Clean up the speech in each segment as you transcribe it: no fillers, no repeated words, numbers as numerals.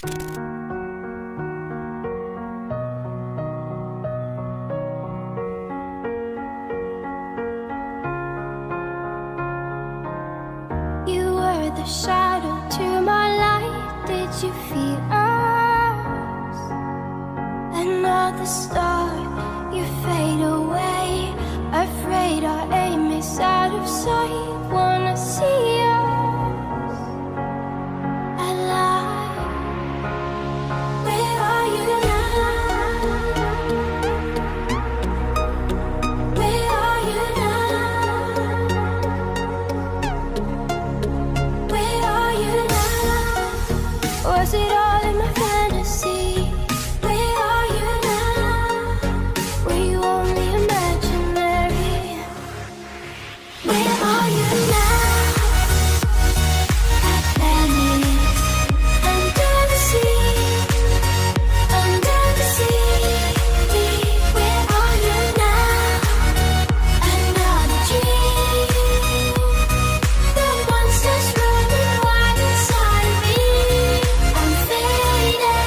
You were the shadow to my light. Did you feel us? Another star, you fade away. Afraid our aim is out of sight. Wanna see us alive. Where are you now? Where are you now? Where are you now? Was it all in my fantasy? Where are you now? Were you only imaginary? Where are you now? Atlantis, under the sea, under the sea. Where are you now? Another dream. The monsters running wild inside of me. I'm faded.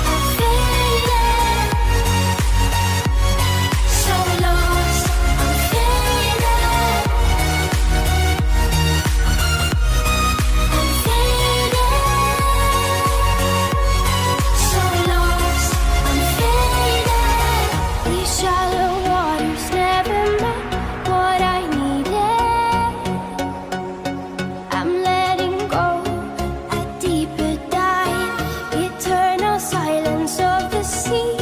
I'm faded. So lost. I'm faded. I'm faded. So lost. I'm faded. These shallow waters never met what I needed. I'm letting go a deeper dive. Eternal silence of the sea.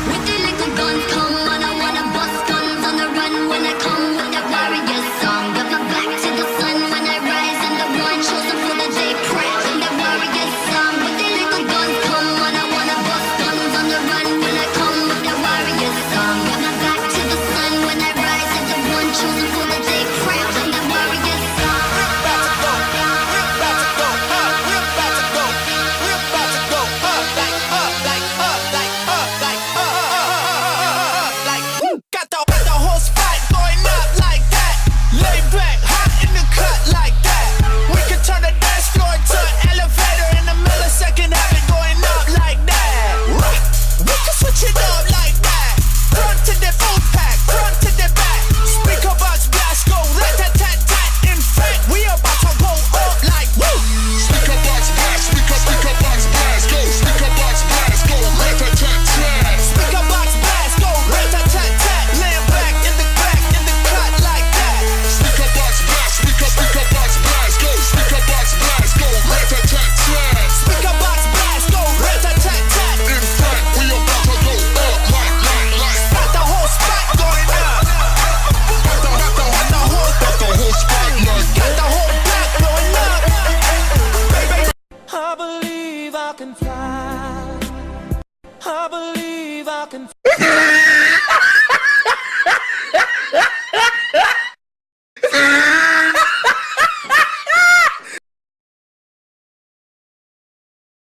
With the little guns come on, I wanna bust guns on the run when I come with the warrior song. Got my back to the sun when I rise and the one chosen for the day proud in the warrior song. With the little guns come on, I wanna bust guns on the run when I come with the warrior song. Got my back to the sun when I rise and the one chosen for the day proud in the warrior song. Got the whole spot going up like that. Lay back, hot in the cut like that. We can turn the dance floor to an elevator in a millisecond, have it going up like that. We can switch it up like that. Front to the full pack, front to the back. Speaker box blast, go rat-tat-tat-tat. In fact, we about to go up like woo. Speaker box blast, speaker box blast, go. Speaker box blast, go. Rat-a-tat-tat. Speaker box blast, go rat-tat-tat-tat. Laying back in the cut like that. Speaker box blast, speaker box blast, go. Speaker box blast, go. Rat-a-tat-tat. Speaker box blast, go rat-tat-tat-tat. In fact, we about to go up like. Got the whole spot going up. Got the whole Got the whole spot like. got the whole block going up. I believe I can fly. I believe I can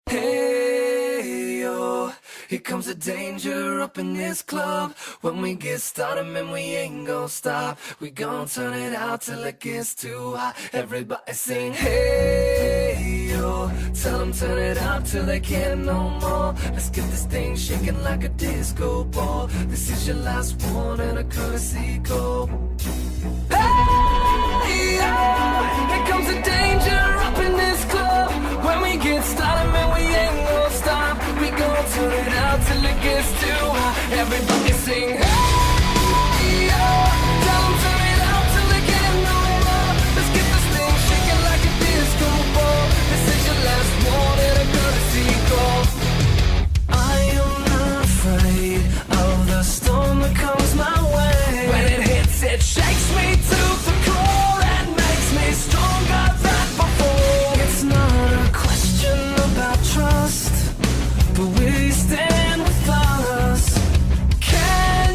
Hey yo, here comes the danger up in this club. When we get started, man, we ain't gon' stop. We gon' turn it out till it gets too hot. Everybody sing, hey yo. Tell them turn it up till they can't no more. Let's get this thing shaking like a disco ball. This is your last one and a courtesy call. Hey yo, here comes the danger up in this club. When we get started, man, we ain't gon' stop. We gon' turn it out till it gets too hot. Everybody sing, hey yo. Tell 'em turn it out till they can't no more. Let's get this thing shaking like a disco ball. This is your last one and a courtesy call. I am not afraid of the storm that comes my way. When it hits, it shakes me to the core and makes me stronger than before. It's not a question about trust, but we stand with us. Can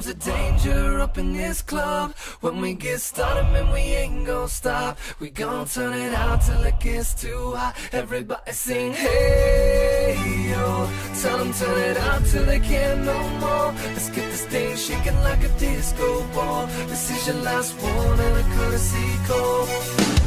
comes a danger up in this club. When we get started, man, we ain't gon' stop. We gon' turn it out till it gets too hot. Everybody sing, hey, yo. Tell them turn it out till they can't no more. Let's get this thing shaking like a disco ball. This is your last one and a courtesy call.